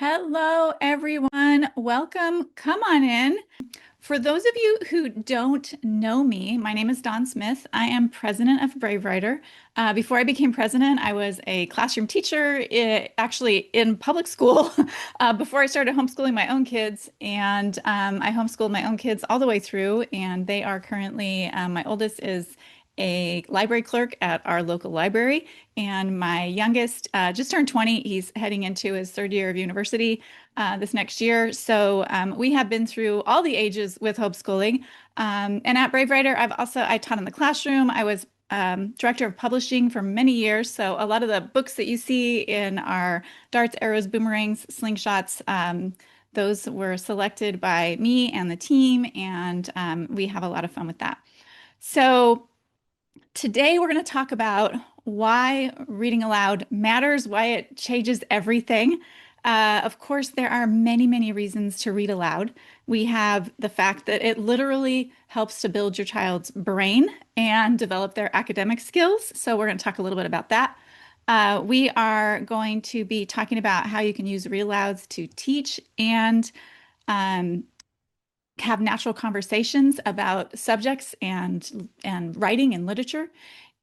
Hello, everyone. Welcome. Come on in. For those of you who don't know me, my name is Dawn Smith. I am president of Brave Writer. Before I became president, I was a classroom teacher, actually in public school, before I started homeschooling my own kids. And I homeschooled my own kids all the way through, and they are currently, my oldest is a library clerk at our local library, and my youngest just turned 20. He's heading into his third year of university this next year. So we have been through all the ages with homeschooling. And at Brave Writer, I taught in the classroom. I was director of publishing for many years. So a lot of the books that you see in our darts, arrows, boomerangs, slingshots, those were selected by me and the team, and we have a lot of fun with that. So today we're going to talk about why reading aloud matters, why it changes everything. Of course, there are many, many reasons to read aloud. We have the fact that it literally helps to build your child's brain and develop their academic skills. So we're going to talk a little bit about that. We are going to be talking about how you can use read alouds to teach and um, have natural conversations about subjects and writing and literature.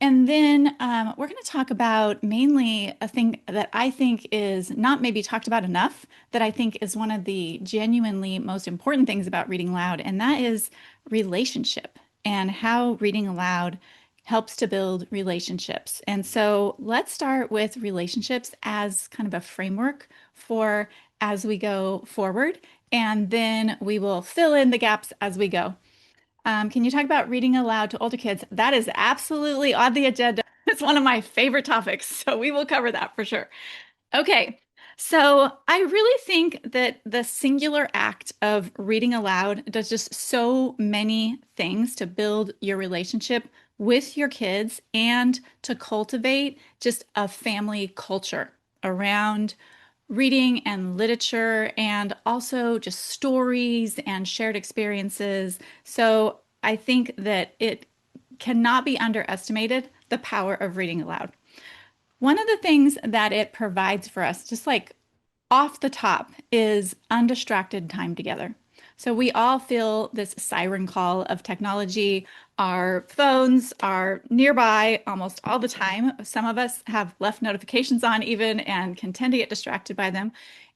And then we're going to talk about mainly a thing that I think is not maybe talked about enough, that I think is one of the genuinely most important things about reading aloud, and that is relationship and how reading aloud helps to build relationships. And so let's start with relationships as kind of a framework for as we go forward, and then we will fill in the gaps as we go. Can you talk about reading aloud to older kids? That is absolutely on the agenda. It's one of my favorite topics, so we will cover that for sure. Okay, so I really think that the singular act of reading aloud does just so many things to build your relationship with your kids and to cultivate just a family culture around reading and literature and also just stories and shared experiences. So I think that it cannot be underestimated the power of reading aloud. One of the things that it provides for us, just like off the top, is undistracted time together. So we all feel this siren call of technology. Our phones are nearby almost all the time. Some of us have left notifications on even and can tend to get distracted by them.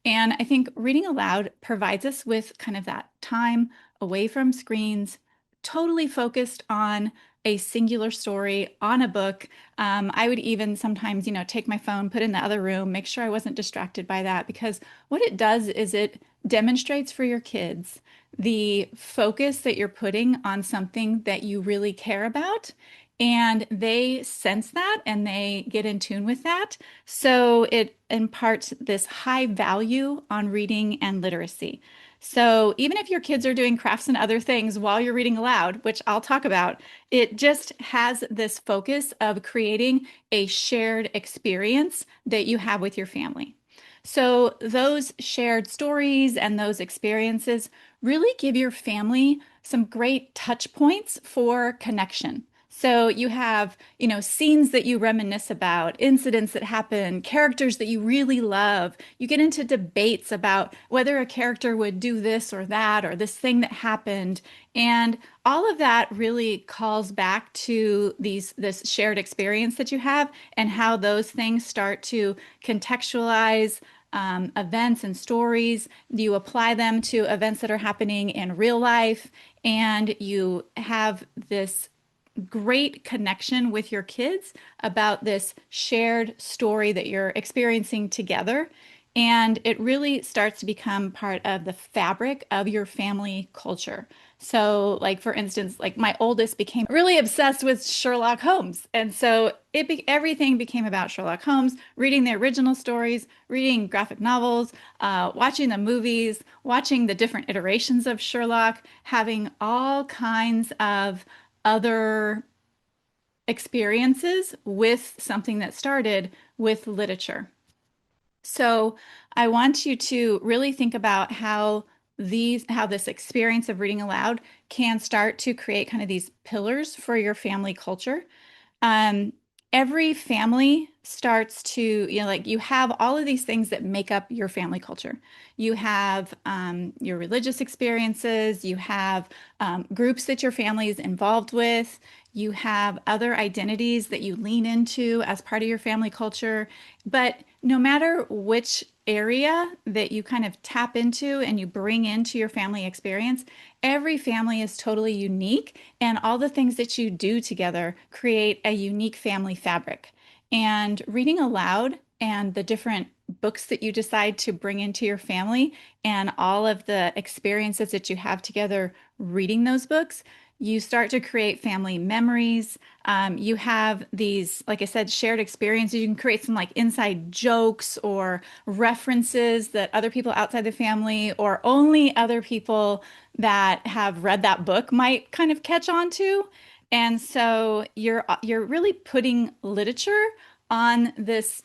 And I think reading aloud provides us with kind of that time away from screens, totally focused on a singular story on a book. I would even sometimes, take my phone, put it in the other room, make sure I wasn't distracted by that, because what it does is it demonstrates for your kids the focus that you're putting on something that you really care about. And they sense that and they get in tune with that. So it imparts this high value on reading and literacy. So even if your kids are doing crafts and other things while you're reading aloud, which I'll talk about, it just has this focus of creating a shared experience that you have with your family. So those shared stories and those experiences really give your family some great touch points for connection. So you have, scenes that you reminisce about, incidents that happen, characters that you really love. You get into debates about whether a character would do this or this thing that happened. And all of that really calls back to this shared experience that you have and how those things start to contextualize events and stories. You apply them to events that are happening in real life, and you have this great connection with your kids about this shared story that you're experiencing together. And it really starts to become part of the fabric of your family culture. So, like for instance, like my oldest became really obsessed with Sherlock Holmes. And so everything became about Sherlock Holmes, reading the original stories, reading graphic novels, watching the movies, watching the different iterations of Sherlock, having all kinds of other experiences with something that started with literature. So I want you to really think about how this experience of reading aloud can start to create kind of these pillars for your family culture. Um, every family starts to, like you have all of these things that make up your family culture. You have your religious experiences, you have groups that your family is involved with, you have other identities that you lean into as part of your family culture. But no matter which area that you kind of tap into and you bring into your family experience, every family is totally unique, and all the things that you do together create a unique family fabric. And reading aloud and the different books that you decide to bring into your family and all of the experiences that you have together reading those books, you start to create family memories. You have these, like I said, shared experiences. You can create some like inside jokes or references that other people outside the family or only other people that have read that book might kind of catch on to. And so you're really putting literature on this,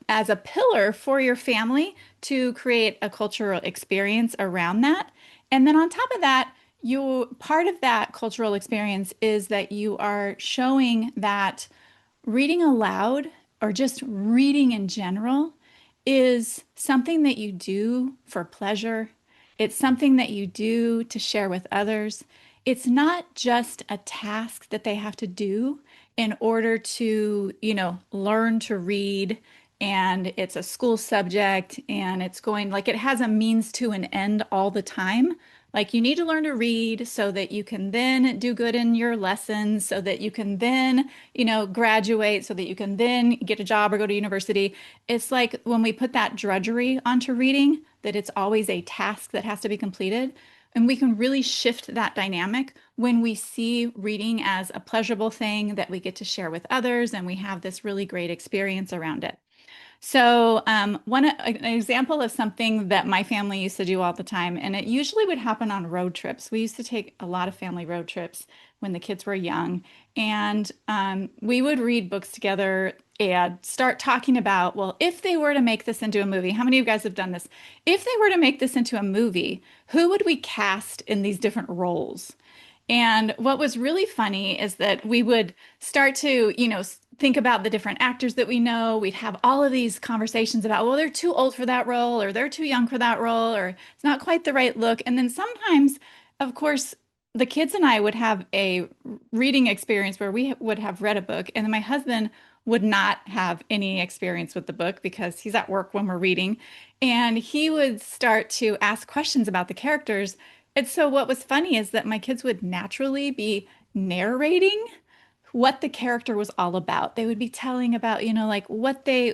as a pillar for your family to create a cultural experience around that. And then on top of that, you part of that cultural experience is that you are showing that reading aloud or just reading in general is something that you do for pleasure. It's something that you do to share with others. It's not just a task that they have to do in order to, learn to read. And it's a school subject and it's going like it has a means to an end all the time. Like you need to learn to read so that you can then do good in your lessons, so that you can then, graduate, so that you can then get a job or go to university. It's like when we put that drudgery onto reading, that it's always a task that has to be completed. And we can really shift that dynamic when we see reading as a pleasurable thing that we get to share with others, and we have this really great experience around it. So, an example of something that my family used to do all the time, and it usually would happen on road trips. We used to take a lot of family road trips when the kids were young, and we would read books together and start talking about, well, if they were to make this into a movie, how many of you guys have done this? If they were to make this into a movie, who would we cast in these different roles? And what was really funny is that we would start to, think about the different actors that we know. We'd have all of these conversations about, well, they're too old for that role, or they're too young for that role, or it's not quite the right look. And then sometimes, of course, the kids and I would have a reading experience where we would have read a book, and then my husband would not have any experience with the book because he's at work when we're reading. And he would start to ask questions about the characters. And so what was funny is that my kids would naturally be narrating what the character was all about. They would be telling about, like what they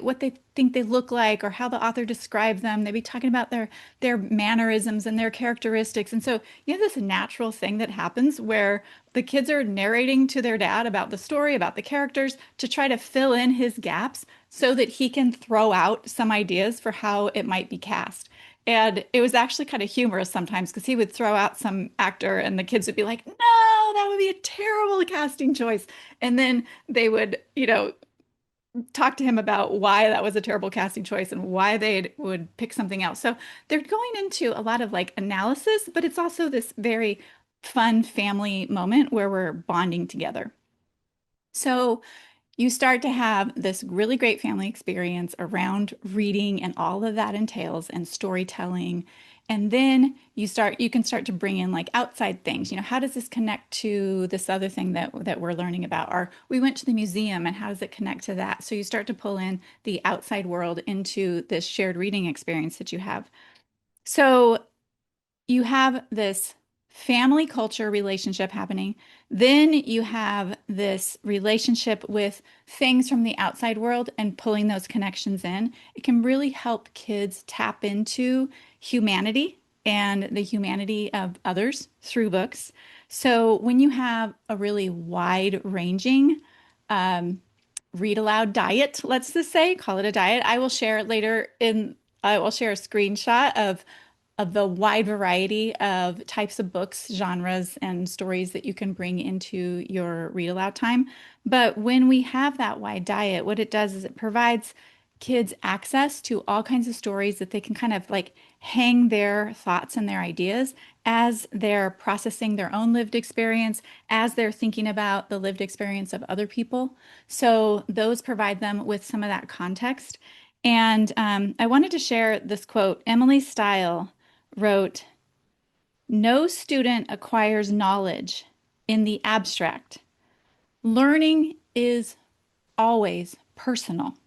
think they look like or how the author described them. They'd be talking about their mannerisms and their characteristics. And so you have this natural thing that happens where the kids are narrating to their dad about the story, about the characters to try to fill in his gaps so that he can throw out some ideas for how it might be cast. And it was actually kind of humorous sometimes because he would throw out some actor and the kids would be like, no, that would be a terrible casting choice. And then they would, talk to him about why that was a terrible casting choice and why they would pick something else. So they're going into a lot of like analysis, but it's also this very fun family moment where we're bonding together. So you start to have this really great family experience around reading and all of that entails and storytelling. And then you can start to bring in like outside things. How does this connect to this other thing that we're learning about? Or we went to the museum and how does it connect to that? So you start to pull in the outside world into this shared reading experience that you have. So you have this family culture relationship happening. Then you have this relationship with things from the outside world and pulling those connections in. It can really help kids tap into humanity and the humanity of others through books. So when you have a really wide-ranging um, read aloud diet, let's just say, call it a diet. I will share a screenshot of the wide variety of types of books, genres, and stories that you can bring into your read aloud time. But when we have that wide diet, what it does is it provides kids access to all kinds of stories that they can kind of like hang their thoughts and their ideas as they're processing their own lived experience, as they're thinking about the lived experience of other people. So those provide them with some of that context. And I wanted to share this quote. Emily Stile wrote, "No student acquires knowledge in the abstract. Learning is always personal.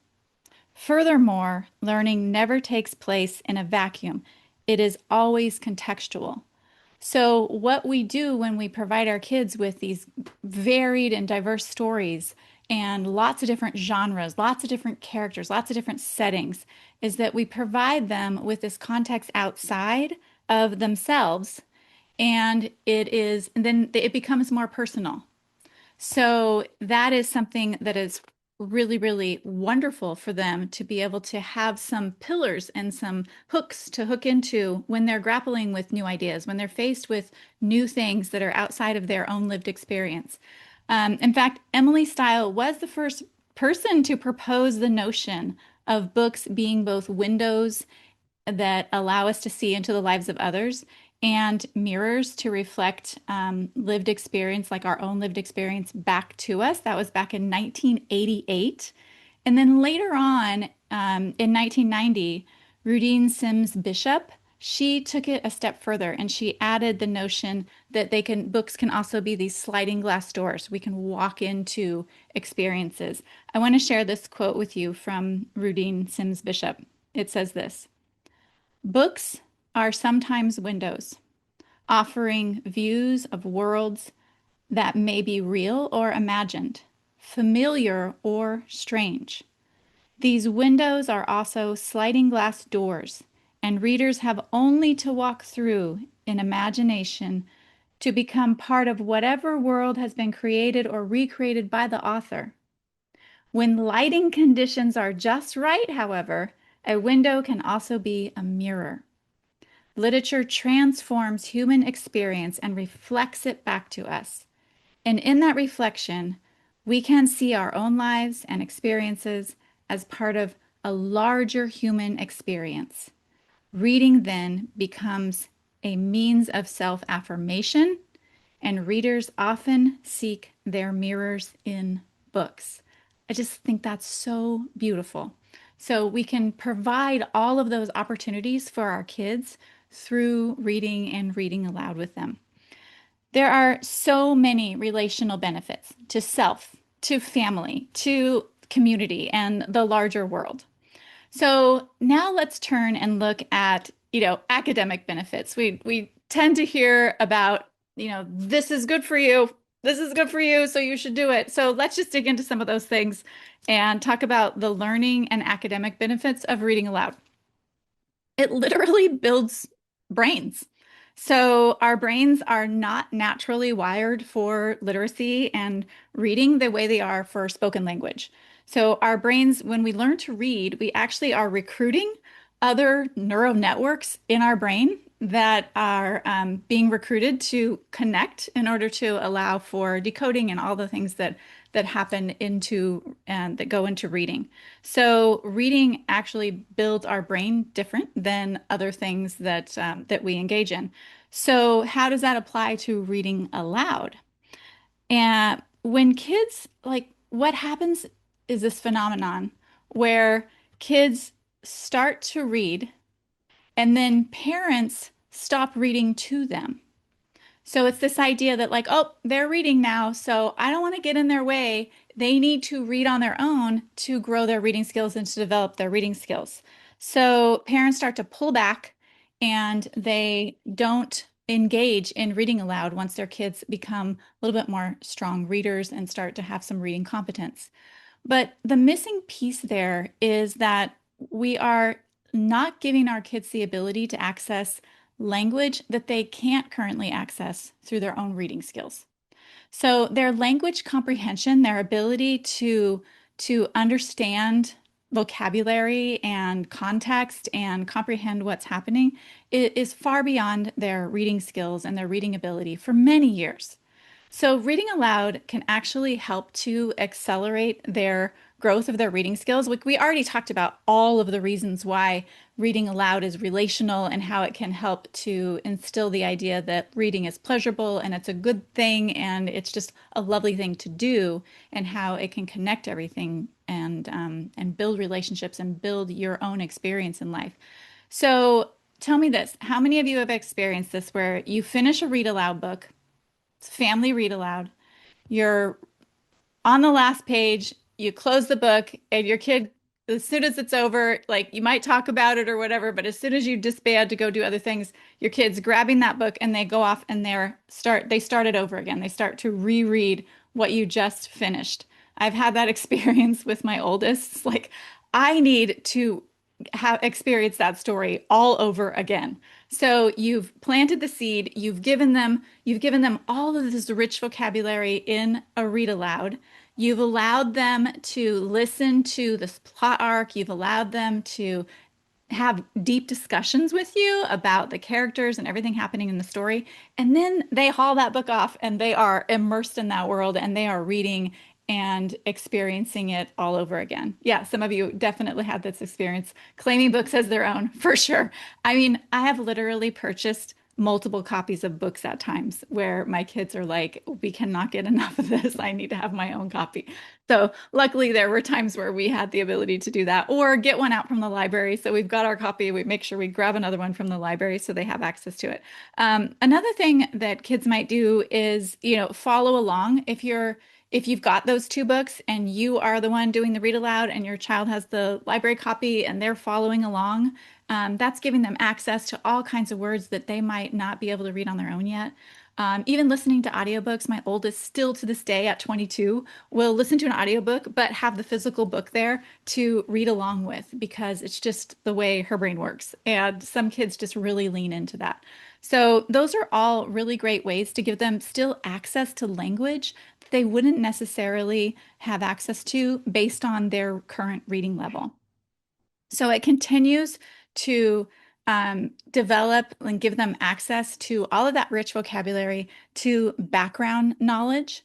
Furthermore, learning never takes place in a vacuum. It is always contextual." So, what we do when we provide our kids with these varied and diverse stories and lots of different genres, lots of different characters, lots of different settings, is that we provide them with this context outside of themselves, and then it becomes more personal. So that is something that is really, really wonderful for them to be able to have some pillars and some hooks to hook into when they're grappling with new ideas, when they're faced with new things that are outside of their own lived experience. In fact, Emily Stile was the first person to propose the notion of books being both windows that allow us to see into the lives of others and mirrors to reflect lived experience, like our own lived experience, back to us. That was back in 1988. And then later on, in 1990, Rudine Sims Bishop, she took it a step further and she added the notion that books can also be these sliding glass doors. We can walk into experiences. I want to share this quote with you from Rudine Sims Bishop. It says this: "Books are sometimes windows, offering views of worlds that may be real or imagined, familiar or strange. These windows are also sliding glass doors, and readers have only to walk through in imagination to become part of whatever world has been created or recreated by the author. When lighting conditions are just right, however, a window can also be a mirror. Literature transforms human experience and reflects it back to us. And in that reflection, we can see our own lives and experiences as part of a larger human experience. Reading then becomes a means of self-affirmation, and readers often seek their mirrors in books." I just think that's so beautiful. So we can provide all of those opportunities for our kids through reading and reading aloud with them. There are so many relational benefits to self, to family, to community, and the larger world. So now let's turn and look at, academic benefits. We tend to hear about, this is good for you. This is good for you, so you should do it. So let's just dig into some of those things and talk about the learning and academic benefits of reading aloud. It literally builds brains. So our brains are not naturally wired for literacy and reading the way they are for spoken language. So our brains, when we learn to read, we actually are recruiting other neural networks in our brain that are being recruited to connect in order to allow for decoding and all the things that happen into and that go into reading. So reading actually builds our brain different than other things that we engage in. So how does that apply to reading aloud? And when kids, like, what happens is this phenomenon where kids start to read and then parents stop reading to them. So it's this idea that, like, oh, they're reading now, so I don't want to get in their way. They need to read on their own to grow their reading skills and to develop their reading skills. So parents start to pull back and they don't engage in reading aloud once their kids become a little bit more strong readers and start to have some reading competence. But the missing piece there is that we are not giving our kids the ability to access language that they can't currently access through their own reading skills. So their language comprehension, their ability to understand vocabulary and context and comprehend what's happening is far beyond their reading skills and their reading ability for many years. So reading aloud can actually help to accelerate their growth of their reading skills. We already talked about all of the reasons why reading aloud is relational and how it can help to instill the idea that reading is pleasurable and it's a good thing and it's just a lovely thing to do, and how it can connect everything and build relationships and build your own experience in life. So tell me this, how many of you have experienced this where you finish a read aloud book, it's family read aloud, you're on the last page, you close the book, and your kid, as soon as it's over, like you might talk about it or whatever, but as soon as you disband to go do other things, your kid's grabbing that book and they go off and they start it over again. They start to reread what you just finished. I've had that experience with my oldest. It's like I need to have experienced that story all over again. So you've planted the seed, you've given them all of this rich vocabulary in a read aloud. You've allowed them to listen to this plot arc. You've allowed them to have deep discussions with you about the characters and everything happening in the story. And then they haul that book off and they are immersed in that world and they are reading and experiencing it all over again. Yeah, some of you definitely had this experience, claiming books as their own, for sure. I mean, I have literally purchased multiple copies of books at times where my kids are like, we cannot get enough of this. I need to have my own copy. So luckily there were times where we had the ability to do that or get one out from the library. So we've got our copy. We make sure we grab another one from the library so they have access to it. Another thing that kids might do is, follow along. If you've got those two books and you are the one doing the read aloud and your child has the library copy and they're following along, that's giving them access to all kinds of words that they might not be able to read on their own yet. Even listening to audiobooks, my oldest still to this day at 22 will listen to an audiobook, but have the physical book there to read along with because it's just the way her brain works. And some kids just really lean into that. So those are all really great ways to give them still access to language that they wouldn't necessarily have access to based on their current reading level. So it continues to develop and give them access to all of that rich vocabulary, to background knowledge.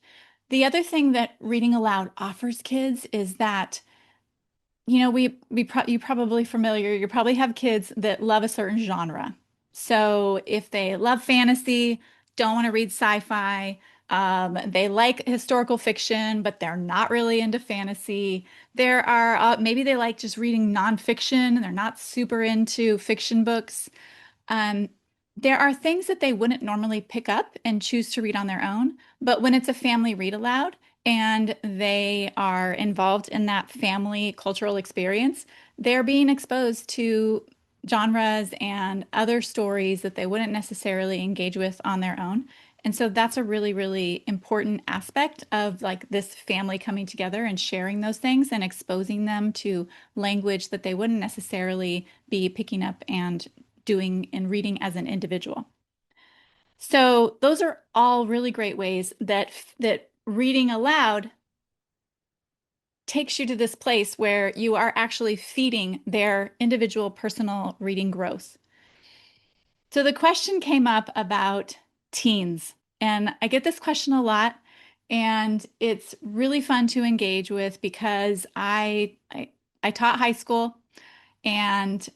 The other thing that reading aloud offers kids is that, you're probably familiar, you probably have kids that love a certain genre. So if they love fantasy, don't want to read sci-fi, they like historical fiction, but they're not really into fantasy. There are maybe they like just reading nonfiction and they're not super into fiction books. Um, there are things that they wouldn't normally pick up and choose to read on their own, but when it's a family read aloud and they are involved in that family cultural experience, they're being exposed to genres and other stories that they wouldn't necessarily engage with on their own. And so that's a really, really important aspect of like this family coming together and sharing those things and exposing them to language that they wouldn't necessarily be picking up and doing and reading as an individual. So those are all really great ways that reading aloud takes you to this place where you are actually feeding their individual personal reading growth. So the question came up about teens, and I get this question a lot, and it's really fun to engage with because I taught high school, and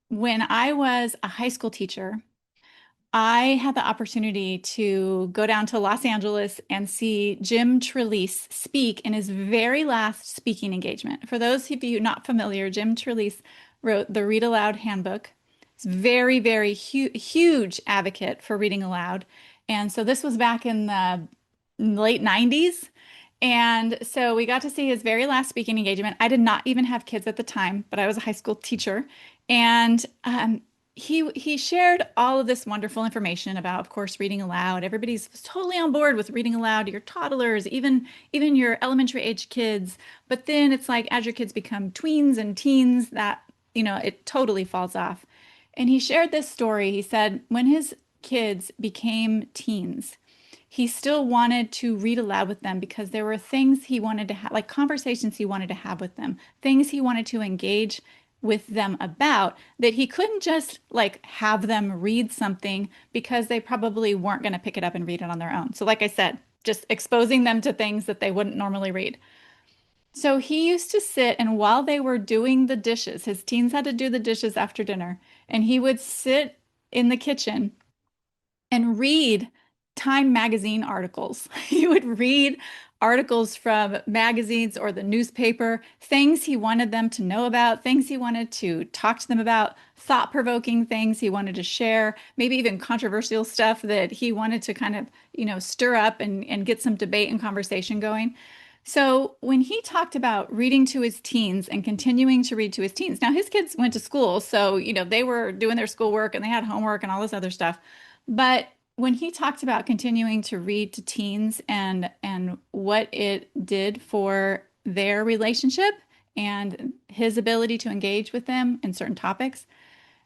when I was a high school teacher, I had the opportunity to go down to Los Angeles and see Jim Trelease speak in his very last speaking engagement. For those of you not familiar, Jim Trelease wrote the Read Aloud Handbook. He's very, very huge advocate for reading aloud. And so this was back in the late 90s. And so we got to see his very last speaking engagement. I did not even have kids at the time, but I was a high school teacher. And he shared all of this wonderful information about, of course, reading aloud. Everybody's totally on board with reading aloud to your toddlers, even your elementary age kids. But then it's like as your kids become tweens and teens, that it totally falls off. And he shared this story. He said when his kids became teens, he still wanted to read aloud with them because there were things he wanted to have, like conversations he wanted to have with them, things he wanted to engage with them about that he couldn't just like have them read something because they probably weren't going to pick it up and read it on their own. So like I said, just exposing them to things that they wouldn't normally read. So he used to sit, and while they were doing the dishes, his teens had to do the dishes after dinner, and he would sit in the kitchen and read Time magazine articles. He would read articles from magazines or the newspaper, things he wanted them to know about, things he wanted to talk to them about, thought-provoking things he wanted to share, maybe even controversial stuff that he wanted to kind of, stir up and get some debate and conversation going. So when he talked about reading to his teens and continuing to read to his teens, now his kids went to school, so they were doing their schoolwork and they had homework and all this other stuff. But when he talked about continuing to read to teens and what it did for their relationship and his ability to engage with them in certain topics,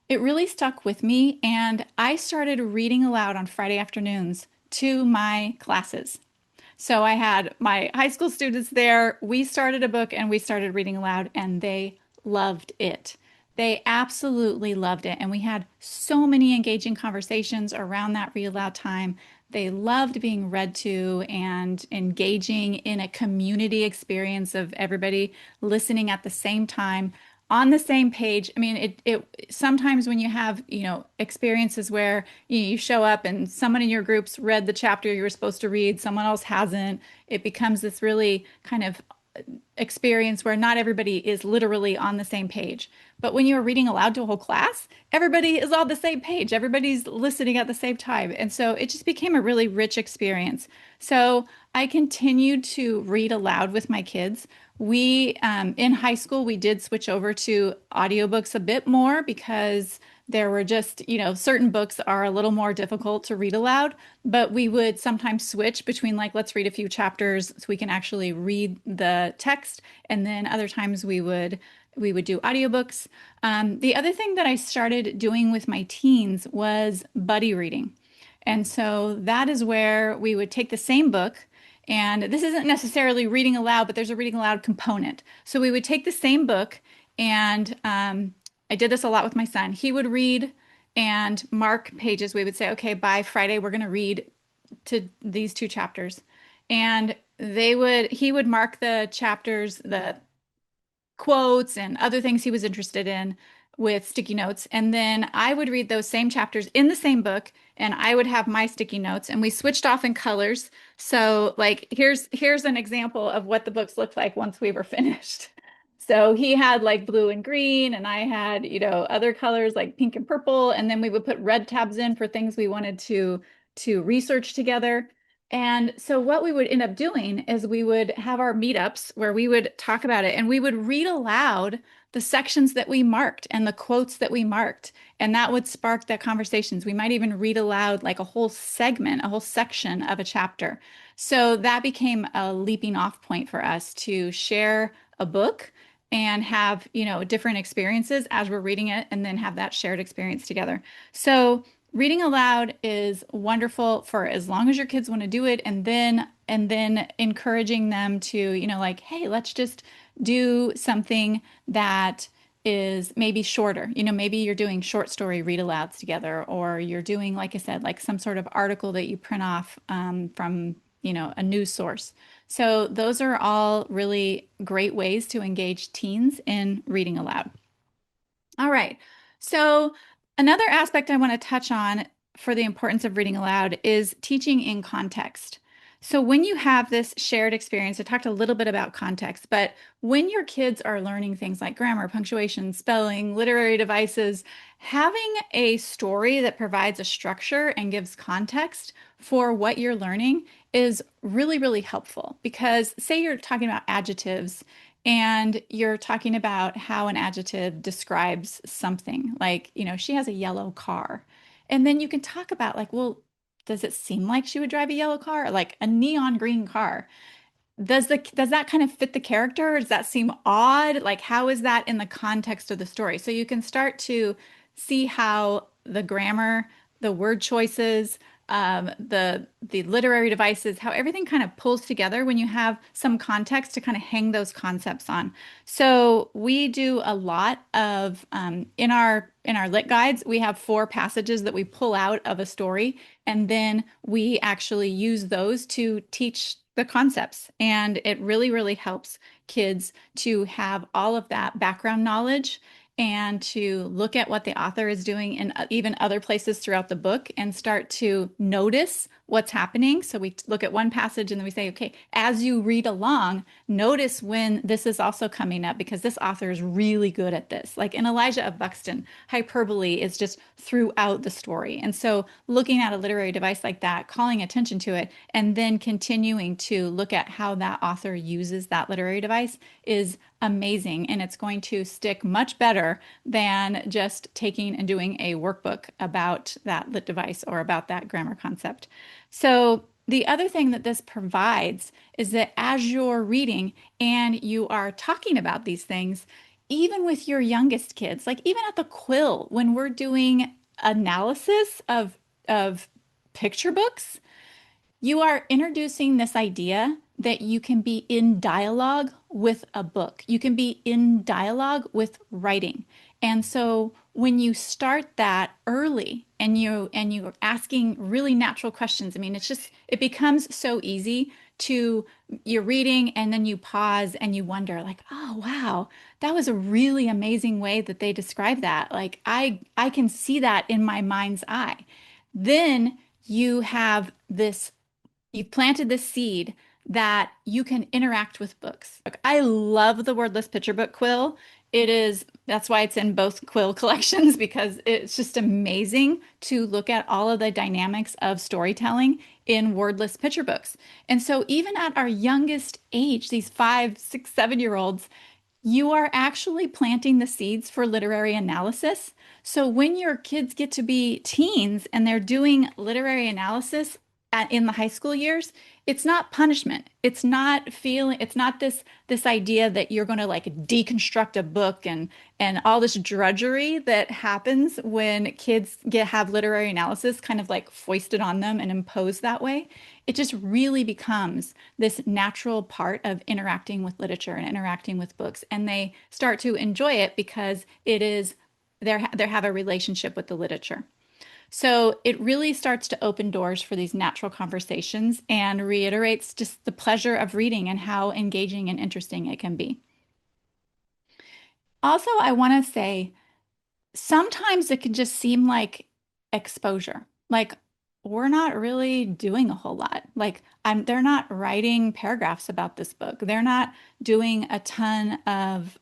it really stuck with me. And I started reading aloud on Friday afternoons to my classes. So I had my high school students there. We started a book and we started reading aloud, and they loved it. They absolutely loved it. And we had so many engaging conversations around that read aloud time. They loved being read to and engaging in a community experience of everybody listening at the same time on the same page. I mean, it sometimes when you have, experiences where you show up and someone in your group's read the chapter you were supposed to read, someone else hasn't, it becomes this really kind of experience where not everybody is literally on the same page. But when you're reading aloud to a whole class, everybody is on the same page. Everybody's listening at the same time. And so it just became a really rich experience. So I continued to read aloud with my kids. In high school, we did switch over to audiobooks a bit more because there were just, certain books are a little more difficult to read aloud, but we would sometimes switch between like, let's read a few chapters so we can actually read the text. And then other times we would do audiobooks. The other thing that I started doing with my teens was buddy reading. And so that is where we would take the same book, and this isn't necessarily reading aloud, but there's a reading aloud component. So we would take the same book, and I did this a lot with my son. He would read and mark pages. We would say, okay, by Friday, we're going to read to these two chapters. And he would mark the chapters, the quotes and other things he was interested in with sticky notes. And then I would read those same chapters in the same book, and I would have my sticky notes, and we switched off in colors. So like here's an example of what the books looked like once we were finished. So he had like blue and green, and I had, other colors like pink and purple, and then we would put red tabs in for things we wanted to research together. And so what we would end up doing is we would have our meetups where we would talk about it, and we would read aloud the sections that we marked and the quotes that we marked. And that would spark the conversations. We might even read aloud like a whole segment, a whole section of a chapter. So that became a leaping off point for us to share a book and have, different experiences as we're reading it, and then have that shared experience together. So reading aloud is wonderful for as long as your kids want to do it, and then encouraging them to, like, hey, let's just do something that is maybe shorter. Maybe you're doing short story read alouds together, or you're doing, like I said, like some sort of article that you print off from, a news source. So those are all really great ways to engage teens in reading aloud. All right. So, another aspect I want to touch on for the importance of reading aloud is teaching in context. So, when you have this shared experience, I talked a little bit about context, but when your kids are learning things like grammar, punctuation, spelling, literary devices, having a story that provides a structure and gives context for what you're learning is really, really helpful. Because, say you're talking about adjectives and you're talking about how an adjective describes something, like, she has a yellow car. And then you can talk about, like, well, does it seem like she would drive a yellow car? Like a neon green car. Does that kind of fit the character? Does that seem odd? Like, how is that in the context of the story? So you can start to see how the grammar, the word choices, the literary devices, how everything kind of pulls together when you have some context to kind of hang those concepts on. So we do a lot of in our lit guides, we have 4 passages that we pull out of a story, and then we actually use those to teach the concepts. And it really, really helps kids to have all of that background knowledge and to look at what the author is doing in even other places throughout the book and start to notice what's happening. So we look at one passage and then we say, okay, as you read along, notice when this is also coming up because this author is really good at this. Like in Elijah of Buxton, hyperbole is just throughout the story. And so looking at a literary device like that, calling attention to it, and then continuing to look at how that author uses that literary device is amazing. And it's going to stick much better than just taking and doing a workbook about that lit device or about that grammar concept. So the other thing that this provides is that as you're reading and you are talking about these things, even with your youngest kids, like even at the quill, when we're doing analysis of picture books, you are introducing this idea that you can be in dialogue with a book. You can be in dialogue with writing. And so when you start that early and you're asking really natural questions, I mean, it becomes so easy to you're reading and then you pause and you wonder like, oh wow, that was a really amazing way that they described that. Like I can see that in my mind's eye. Then you have this you've planted this seed that you can interact with books. Like, I love the wordless picture book quill. That's why it's in both quill collections because it's just amazing to look at all of the dynamics of storytelling in wordless picture books. And so even at our youngest age, these 5, 6, 7 year olds, you are actually planting the seeds for literary analysis. So when your kids get to be teens and they're doing literary analysis in the high school years, it's not punishment. It's not this idea that you're going to like deconstruct a book and all this drudgery that happens when kids have literary analysis kind of like foisted on them and imposed that way. It just really becomes this natural part of interacting with literature and interacting with books, and they start to enjoy it because they have a relationship with the literature. So it really starts to open doors for these natural conversations and reiterates just the pleasure of reading and how engaging and interesting it can be. Also, I want to say sometimes it can just seem like exposure. Like we're not really doing a whole lot. They're not writing paragraphs about this book. They're not doing a ton of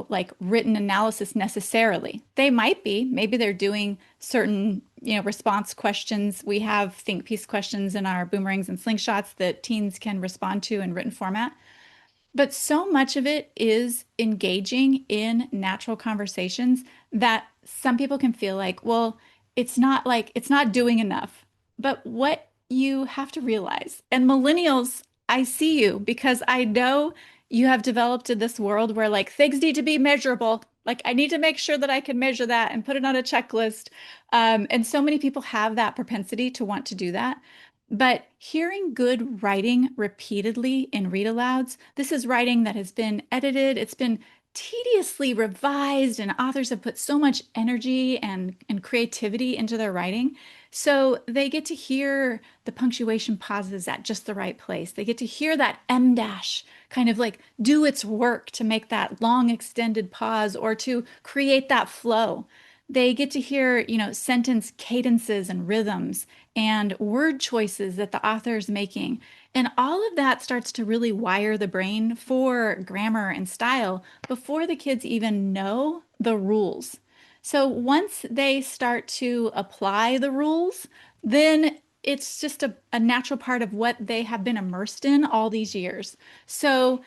like written analysis necessarily. They might be. Maybe they're doing certain, response questions. We have think piece questions in our boomerangs and slingshots that teens can respond to in written format. But so much of it is engaging in natural conversations that some people can feel well, it's not doing enough. But what you have to realize, and millennials, I see you because I know you have developed in this world where things need to be measurable. Like I need to make sure that I can measure that and put it on a checklist. And so many people have that propensity to want to do that. But hearing good writing repeatedly in read alouds, this is writing that has been edited, it's been tediously revised, and authors have put so much energy and creativity into their writing. So they get to hear the punctuation pauses at just the right place. They get to hear that em dash kind of do its work to make that long extended pause or to create that flow. They get to hear, sentence cadences and rhythms and word choices that the author is making. And all of that starts to really wire the brain for grammar and style before the kids even know the rules. So once they start to apply the rules, then it's just a natural part of what they have been immersed in all these years. So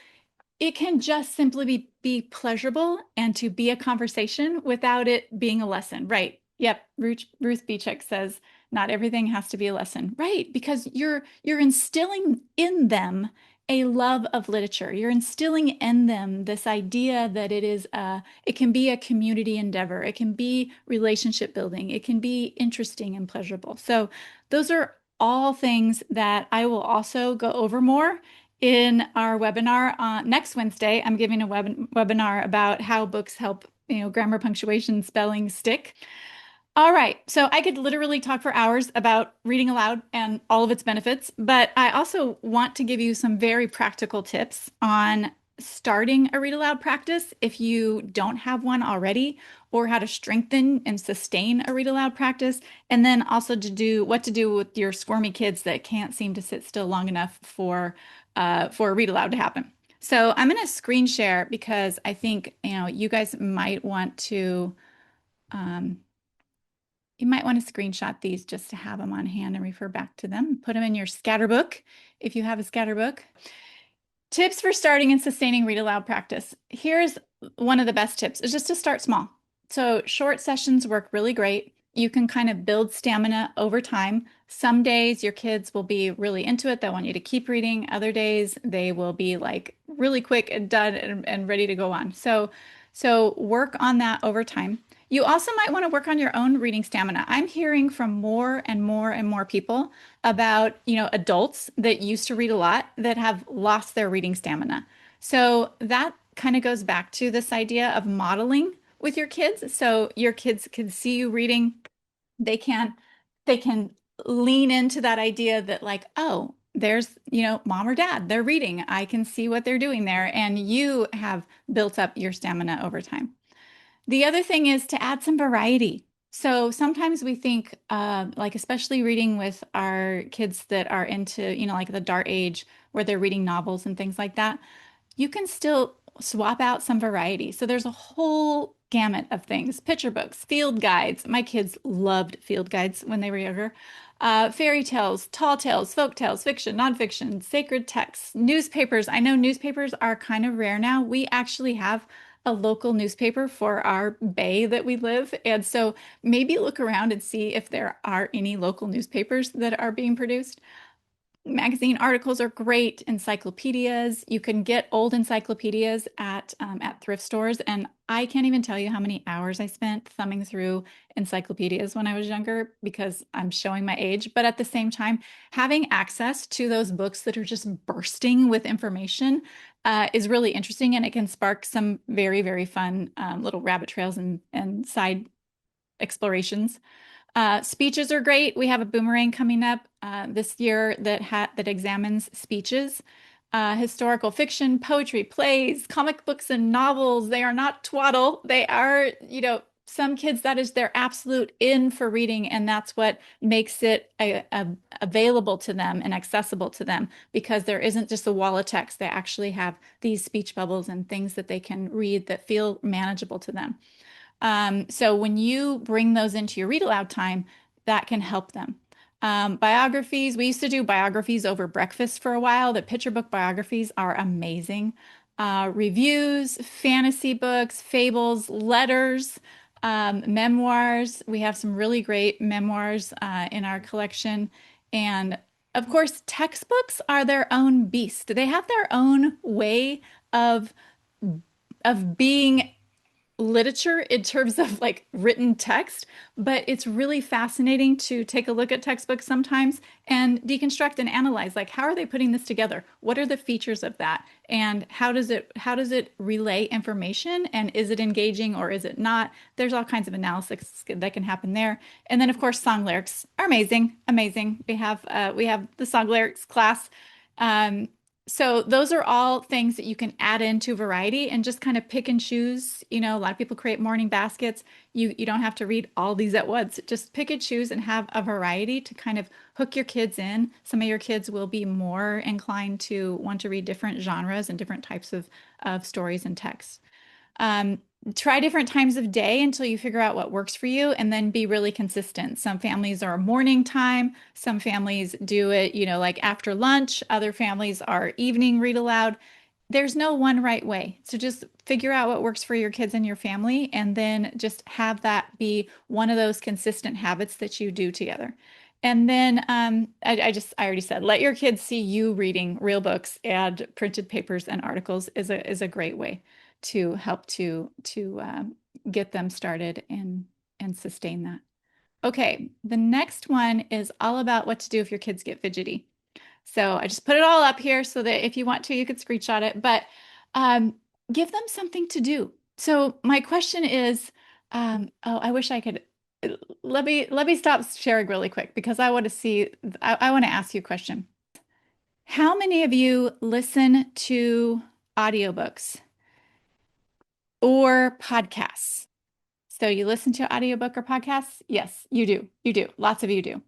it can just simply be pleasurable and to be a conversation without it being a lesson. Right. Yep. Ruth Beechek says not everything has to be a lesson. Right. Because you're instilling in them a love of literature. You're instilling in them this idea that it can be a community endeavor. It can be relationship building. It can be interesting and pleasurable. So those are all things that I will also go over more in our webinar next Wednesday. I'm giving a webinar about how books help, grammar, punctuation, spelling stick. All right. So I could literally talk for hours about reading aloud and all of its benefits, but I also want to give you some very practical tips on starting a read aloud practice if you don't have one already, or how to strengthen and sustain a read aloud practice, and then also what to do with your squirmy kids that can't seem to sit still long enough for a read aloud to happen. So I'm going to screen share because I think, you guys might want to. Um, you might want to screenshot these just to have them on hand and refer back to them. Put them in your scatterbook if you have a scatterbook. Tips for starting and sustaining read aloud practice. Here's one of the best tips is just to start small. So short sessions work really great. You can kind of build stamina over time. Some days your kids will be really into it. They'll want you to keep reading. Other days they will be like really quick and done and ready to go on. So work on that over time. You also might want to work on your own reading stamina. I'm hearing from more and more and more people about, adults that used to read a lot that have lost their reading stamina. So that kind of goes back to this idea of modeling with your kids. So your kids can see you reading. They can they can lean into that idea that like, oh, there's, mom or dad, they're reading. I can see what they're doing there. And you have built up your stamina over time. The other thing is to add some variety. So sometimes we think, like, especially reading with our kids that are into, like the dart age where they're reading novels and things like that, you can still swap out some variety. So there's a whole gamut of things, picture books, field guides. My kids loved field guides when they were younger. Fairy tales, tall tales, folk tales, fiction, nonfiction, sacred texts, newspapers. I know newspapers are kind of rare now. We actually have a local newspaper for our bay that we live. And so maybe look around and see if there are any local newspapers that are being produced. Magazine articles are great. Encyclopedias. You can get old encyclopedias at thrift stores. And I can't even tell you how many hours I spent thumbing through encyclopedias when I was younger because I'm showing my age. But at the same time, having access to those books that are just bursting with information is really interesting, and it can spark some very, very fun little rabbit trails and side explorations. Speeches are great. We have a boomerang coming up this year that examines speeches, historical fiction, poetry, plays, comic books, and novels. They are not twaddle. They are, some kids that is their absolute in for reading, and that's what makes it available to them and accessible to them because there isn't just a wall of text. They actually have these speech bubbles and things that they can read that feel manageable to them. So when you bring those into your read aloud time, that can help them. Biographies, we used to do biographies over breakfast for a while. The picture book biographies are amazing. Reviews, fantasy books, fables, letters, memoirs. We have some really great memoirs in our collection. And of course, textbooks are their own beast. They have their own way of being literature in terms of like written text, but it's really fascinating to take a look at textbooks sometimes and deconstruct and analyze like how are they putting this together? What are the features of that? And how does it relay information, and is it engaging or is it not? There's all kinds of analysis that can happen there. And then of course song lyrics are amazing, amazing. We have the song lyrics class. So those are all things that you can add into variety and just kind of pick and choose. A lot of people create morning baskets. You don't have to read all these at once. Just pick and choose and have a variety to kind of hook your kids in. Some of your kids will be more inclined to want to read different genres and different types of stories and texts. Um, Try different times of day until you figure out what works for you, and then be really consistent. Some families are morning time. Some families do it, like after lunch. Other families are evening read aloud. There's no one right way. So just figure out what works for your kids and your family, and then just have that be one of those consistent habits that you do together. And then I already said, let your kids see you reading real books, and printed papers and articles is a great way to help to get them started and sustain that. Okay, the next one is all about what to do if your kids get fidgety. So I just put it all up here so that if you want to, you could screenshot it, but um, give them something to do. So my question is, oh, I wish I could. Let me stop sharing really quick because I want to see. I want to ask you a question. How many of you listen to audiobooks or podcasts? So you listen to audiobook or podcasts? Yes, you do. You do. Lots of you do.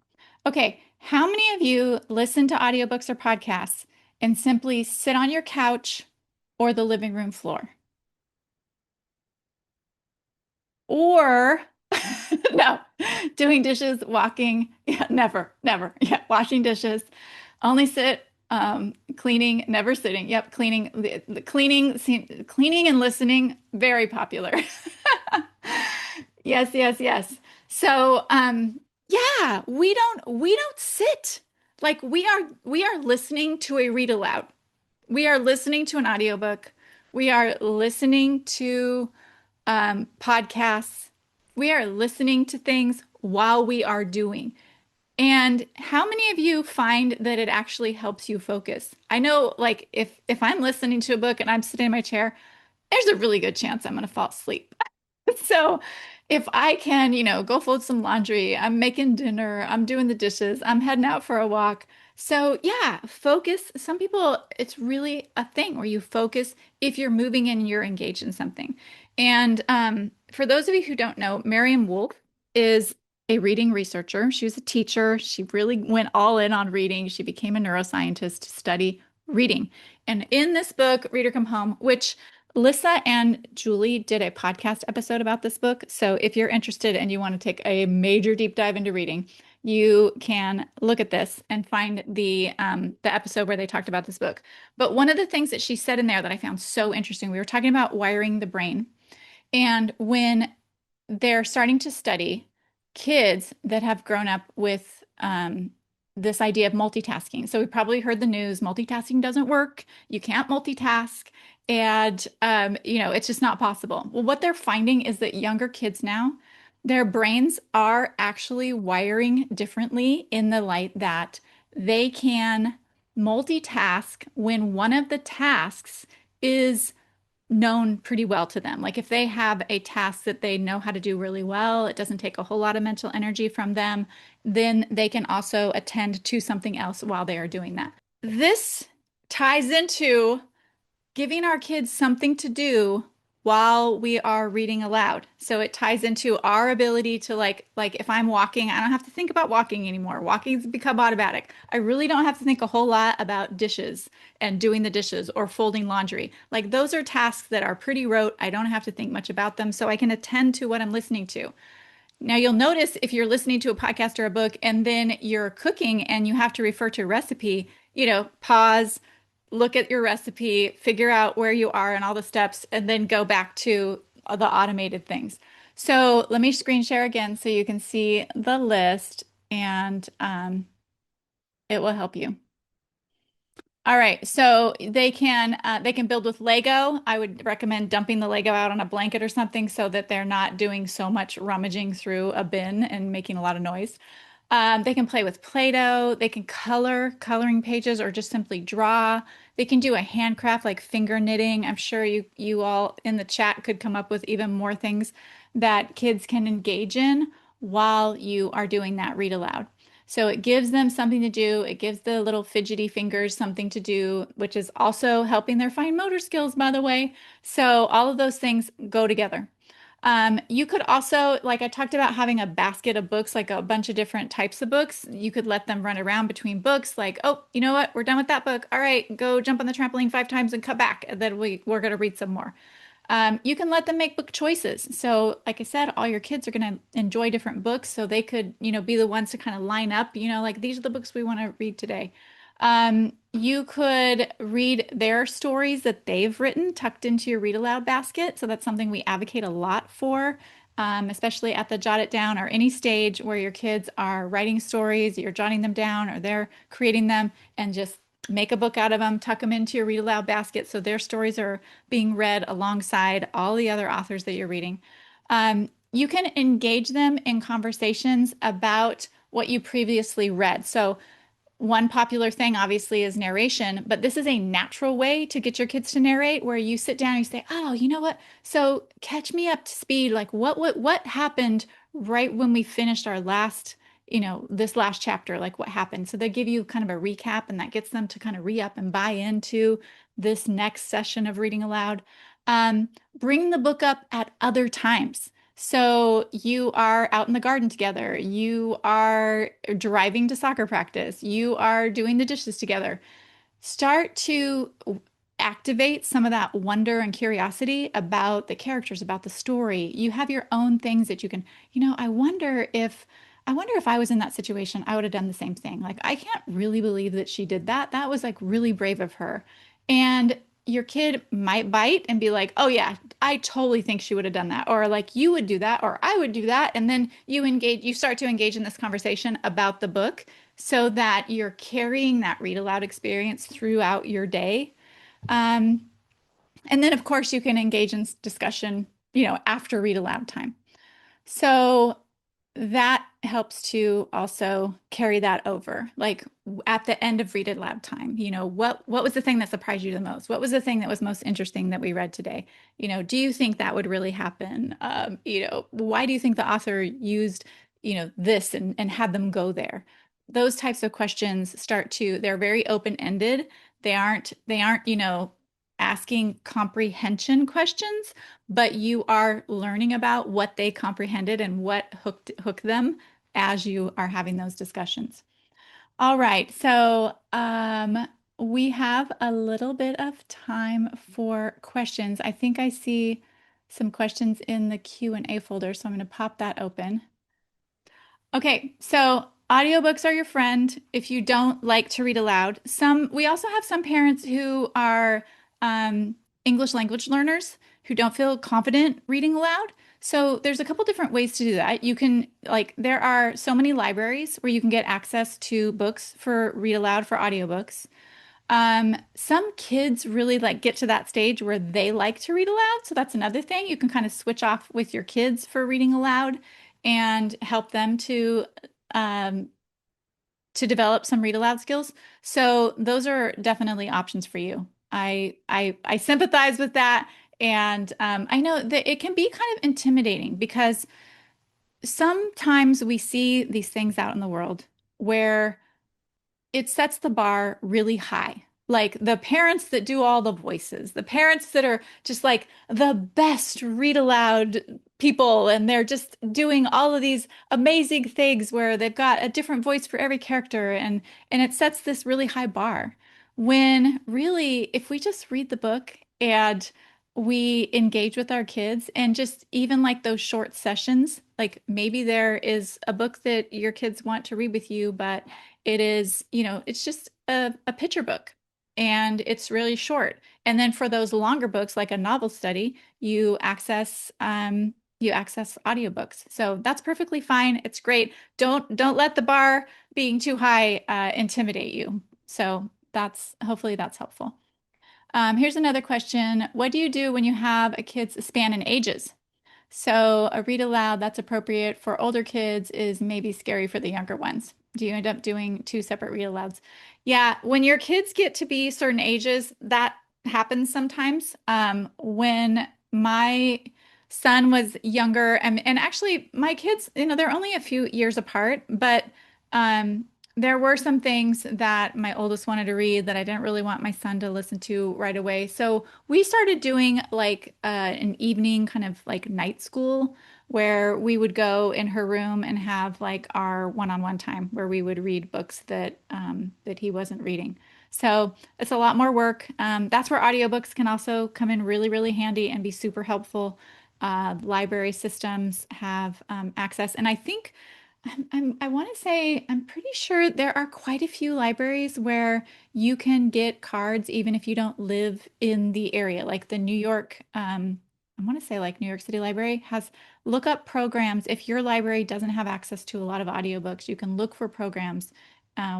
Okay, how many of you listen to audiobooks or podcasts and simply sit on your couch or the living room floor? Or no, doing dishes, walking, yeah, never, never. Yeah, washing dishes, only sit, cleaning, never sitting. Yep, cleaning, the cleaning, cleaning and listening, very popular. Yes, yes, yes. So, yeah, we don't sit. Like we are listening to a read aloud. We are listening to an audiobook. We are listening to podcasts. We are listening to things while we are doing. And how many of you find that it actually helps you focus? I know, like, if I'm listening to a book and I'm sitting in my chair, there's a really good chance I'm going to fall asleep. So if I can, go fold some laundry, I'm making dinner, I'm doing the dishes, I'm heading out for a walk. So yeah, focus. Some people, it's really a thing where you focus if you're moving and you're engaged in something. And for those of you who don't know, Miriam Wolf is a reading researcher. She was a teacher. She really went all in on reading. She became a neuroscientist to study reading. And in this book, Reader Come Home, which Lissa and Julie did a podcast episode about this book. So if you're interested and you want to take a major deep dive into reading, you can look at this and find the episode where they talked about this book. But one of the things that she said in there that I found so interesting, we were talking about wiring the brain. And when they're starting to study kids that have grown up with this idea of multitasking. So we probably heard the news, multitasking doesn't work. You can't multitask. And, it's just not possible. Well, what they're finding is that younger kids now, their brains are actually wiring differently in the light that they can multitask when one of the tasks is known pretty well to them. Like if they have a task that they know how to do really well, it doesn't take a whole lot of mental energy from them, then they can also attend to something else while they are doing that. This ties into giving our kids something to do while we are reading aloud. So it ties into our ability to like if I'm walking, I don't have to think about walking anymore. Walking's become automatic. I really don't have to think a whole lot about dishes and doing the dishes or folding laundry. Like those are tasks that are pretty rote. I don't have to think much about them, so I can attend to what I'm listening to. Now, you'll notice if you're listening to a podcast or a book and then you're cooking and you have to refer to a recipe, pause, look at your recipe, figure out where you are and all the steps, and then go back to the automated things. So let me screen share again so you can see the list and it will help you. All right, so they can build with Lego. I would recommend dumping the Lego out on a blanket or something so that they're not doing so much rummaging through a bin and making a lot of noise. They can play with Play-Doh. They can coloring pages, or just simply draw. They can do a handcraft like finger knitting. I'm sure you all in the chat could come up with even more things that kids can engage in while you are doing that read aloud. So it gives them something to do. It gives the little fidgety fingers something to do, which is also helping their fine motor skills, by the way. So all of those things go together. You could also, like I talked about, having a basket of books, like a bunch of different types of books. You could let them run around between books, like, oh, you know what? We're done with that book. All right, go jump on the trampoline 5 times and come back. And then we're going to read some more. You can let them make book choices. So, like I said, all your kids are going to enjoy different books. So they could, be the ones to kind of line up, like these are the books we want to read today. You could read their stories that they've written tucked into your read aloud basket. So that's something we advocate a lot for. especially at the jot it down or any stage where your kids are writing stories, you're jotting them down or they're creating them, and just make a book out of them, tuck them into your read aloud basket so their stories are being read alongside all the other authors that you're reading. You can engage them in conversations about what you previously read. So one popular thing, obviously, is narration, but this is a natural way to get your kids to narrate where you sit down and you say, "Oh, you know what? So catch me up to speed. Like what happened right when we finished our last, this last chapter, like what happened?" So they give you kind of a recap and that gets them to kind of re-up and buy into this next session of reading aloud. Bring the book up at other times. So you are out in the garden together, you are driving to soccer practice, you are doing the dishes together. Start to activate some of that wonder and curiosity about the characters, about the story. You have your own things that you can, I wonder if I was in that situation, I would have done the same thing. Like, I can't really believe that she did that. That was like really brave of her. And your kid might bite and be like, "Oh yeah, I totally think she would have done that." Or like, "You would do that," or "I would do that." And then you start to engage in this conversation about the book so that you're carrying that read aloud experience throughout your day. Um, and then, of course, you can engage in discussion, after read aloud time. So that helps to also carry that over. Like at the end of read it loud time, what was the thing that surprised you the most? What was the thing that was most interesting that we read today? Do you think that would really happen? Why do you think the author used, this and had them go there? Those types of questions they're very open-ended. They aren't, asking comprehension questions, but you are learning about what they comprehended and what hooked them as you are having those discussions. All right, so we have a little bit of time for questions. I think I see some questions in the Q&A folder, so I'm going to pop that open. Okay, so audiobooks are your friend if you don't like to read aloud. We also have some parents who are English language learners who don't feel confident reading aloud. So there's a couple different ways to do that. There are so many libraries where you can get access to books for read aloud for audiobooks. Some kids really like get to that stage where they like to read aloud. So that's another thing. You can kind of switch off with your kids for reading aloud and help them um, to develop some read aloud skills. So those are definitely options for you. I sympathize with that, and I know that it can be kind of intimidating because sometimes we see these things out in the world where it sets the bar really high. Like the parents that do all the voices, the parents that are just like the best read aloud people, and they're just doing all of these amazing things where they've got a different voice for every character, and it sets this really high bar. When really, if we just read the book and we engage with our kids and just even like those short sessions, like maybe there is a book that your kids want to read with you, but it is, it's just a picture book and it's really short. And then for those longer books, like a novel study, you access audiobooks. So that's perfectly fine. It's great. Don't let the bar being too high intimidate you. So hopefully that's helpful. Here's another question. What do you do when you have a kid's span in ages? So a read aloud that's appropriate for older kids is maybe scary for the younger ones. Do you end up doing two separate read alouds? Yeah, when your kids get to be certain ages, that happens sometimes. When my son was younger, and actually my kids, they're only a few years apart, but um, there were some things that my oldest wanted to read that I didn't really want my son to listen to right away. So we started doing like an evening kind of like night school where we would go in her room and have like our one-on-one time where we would read books that he wasn't reading. So it's a lot more work. That's where audiobooks can also come in really, really handy and be super helpful. Library systems have access, and I think I want to say, I'm pretty sure there are quite a few libraries where you can get cards even if you don't live in the area, like the New York. I want to say like New York City Library has look up programs. If your library doesn't have access to a lot of audiobooks, you can look for programs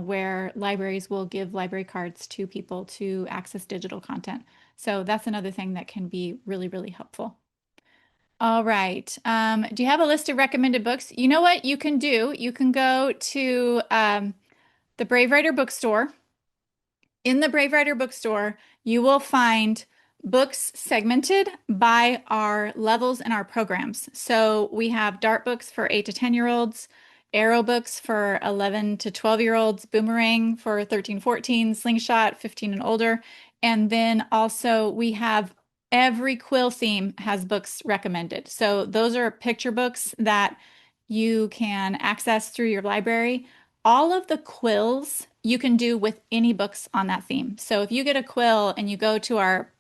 where libraries will give library cards to people to access digital content. So that's another thing that can be really, really helpful. All right. Do you have a list of recommended books? You know what you can do? You can go to the Brave Writer bookstore. In the Brave Writer bookstore, you will find books segmented by our levels and our programs. So we have Dart books for 8 to 10-year-olds, Arrow books for 11 to 12-year-olds, Boomerang for 13, 14, Slingshot 15 and older. And then also we have every quill theme has books recommended. So those are picture books that you can access through your library. All of the quills you can do with any books on that theme. So if you get a quill and you go to our,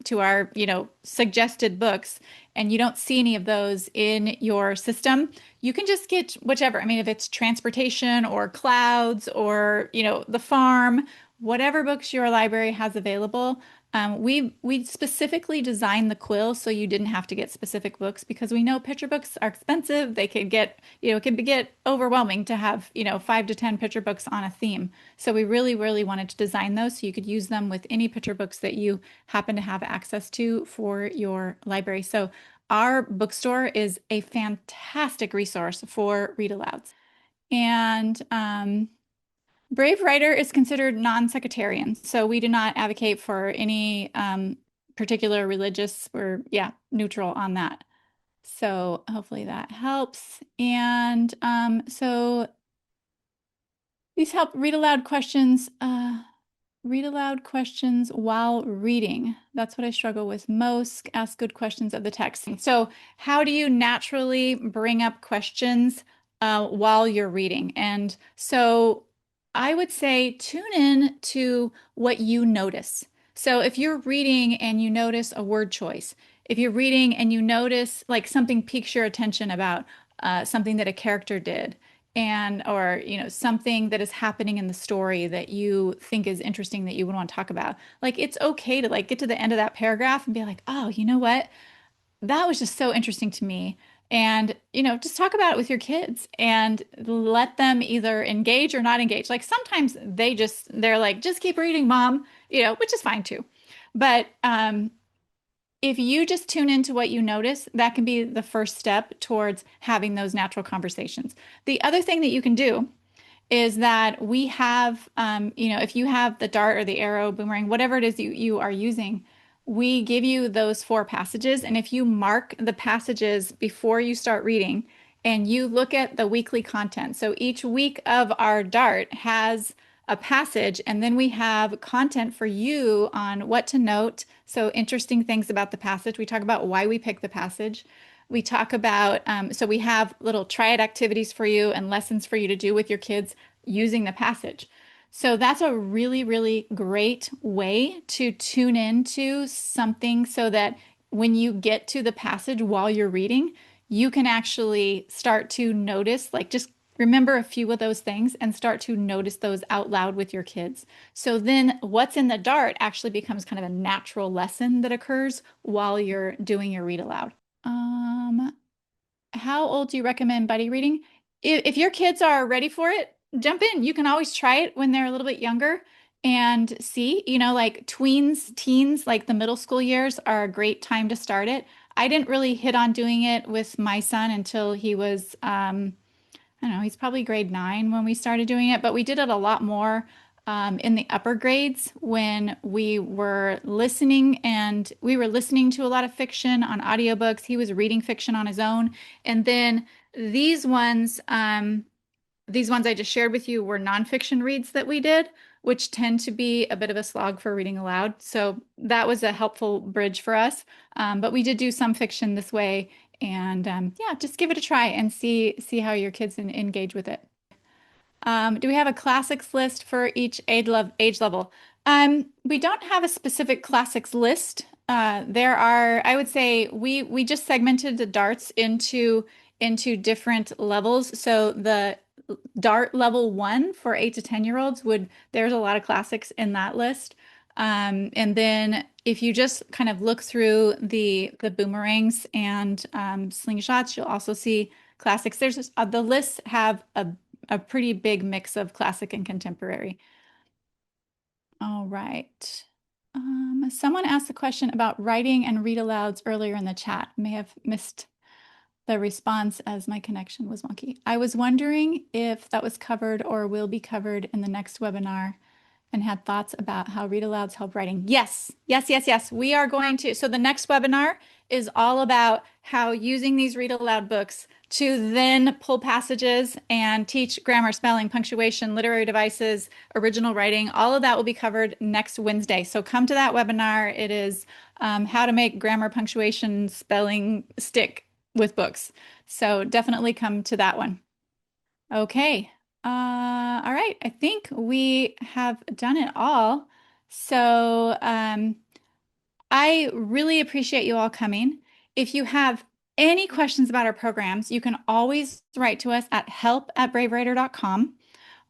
suggested books and you don't see any of those in your system, you can just get whichever. I mean, if it's transportation or clouds or, the farm, whatever books your library has available, we specifically designed the quill so you didn't have to get specific books because we know picture books are expensive. They could get, it could get overwhelming to have, 5 to 10 picture books on a theme. So we really, really wanted to design those so you could use them with any picture books that you happen to have access to for your library. So our bookstore is a fantastic resource for read alouds. And Brave Writer is considered non-sectarian, so we do not advocate for any particular religious. We're, yeah, neutral on that. So hopefully that helps. And so these help read aloud questions. Read aloud questions while reading. That's what I struggle with most. Ask good questions of the text. So, how do you naturally bring up questions while you're reading? And so, I would say tune in to what you notice. So, if you're reading and you notice a word choice, if you're reading and you notice like something piques your attention about something that a character did, and or something that is happening in the story that you think is interesting that you would want to talk about, like it's okay to like get to the end of that paragraph and be like, oh, you know what, that was just so interesting to me. And just talk about it with your kids and let them either engage or not engage. Like sometimes they're like, just keep reading, mom, which is fine too. But if you just tune into what you notice, that can be the first step towards having those natural conversations. The other thing that you can do is that we have, if you have the dart or the arrow, boomerang, whatever it is you are using, we give you those 4 passages. And if you mark the passages before you start reading and you look at the weekly content, so each week of our dart has a passage, and then we have content for you on what to note. So, interesting things about the passage. We talk about why we pick the passage. We talk about, so we have little triad activities for you and lessons for you to do with your kids using the passage. So that's a really, really great way to tune into something so that when you get to the passage while you're reading, you can actually start to notice, like just remember a few of those things and start to notice those out loud with your kids. So then what's in the dart actually becomes kind of a natural lesson that occurs while you're doing your read aloud. Um, how old do you recommend buddy reading? If your kids are ready for it, jump in. You can always try it when they're a little bit younger and see, like tweens, teens, like the middle school years are a great time to start it. I didn't really hit on doing it with my son until he was, I don't know, he's probably grade 9 when we started doing it, but we did it a lot more in the upper grades when we were listening, and we were listening to a lot of fiction on audiobooks. He was reading fiction on his own. And then these ones, these ones I just shared with you were nonfiction reads that we did, which tend to be a bit of a slog for reading aloud. So that was a helpful bridge for us. But we did do some fiction this way. And yeah, just give it a try and see how your kids engage with it. Do we have a classics list for each age level? We don't have a specific classics list. There are, I would say, we just segmented the darts into different levels. So the dart level 1 for 8 to 10-year-olds there's a lot of classics in that list. And then if you just kind of look through the boomerangs and slingshots, you'll also see classics. The lists have a pretty big mix of classic and contemporary. All right. Someone asked a question about writing and read alouds earlier in the chat. May have missed the response as my connection was wonky. I was wondering if that was covered or will be covered in the next webinar and had thoughts about how read alouds help writing. Yes, yes, yes, yes. We are going to. So the next webinar is all about how using these read aloud books to then pull passages and teach grammar, spelling, punctuation, literary devices, original writing. All of that will be covered next Wednesday. So come to that webinar. It is how to make grammar, punctuation, spelling stick with books. So definitely come to that one. Okay. All right. I think we have done it all. So I really appreciate you all coming. If you have any questions about our programs, you can always write to us at help@bravewriter.com.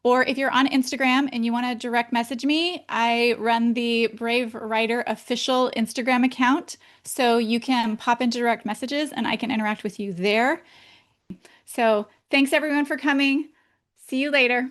Or if you're on Instagram and you want to direct message me, I run the Brave Writer official Instagram account. So you can pop into direct messages and I can interact with you there. So thanks everyone for coming. See you later.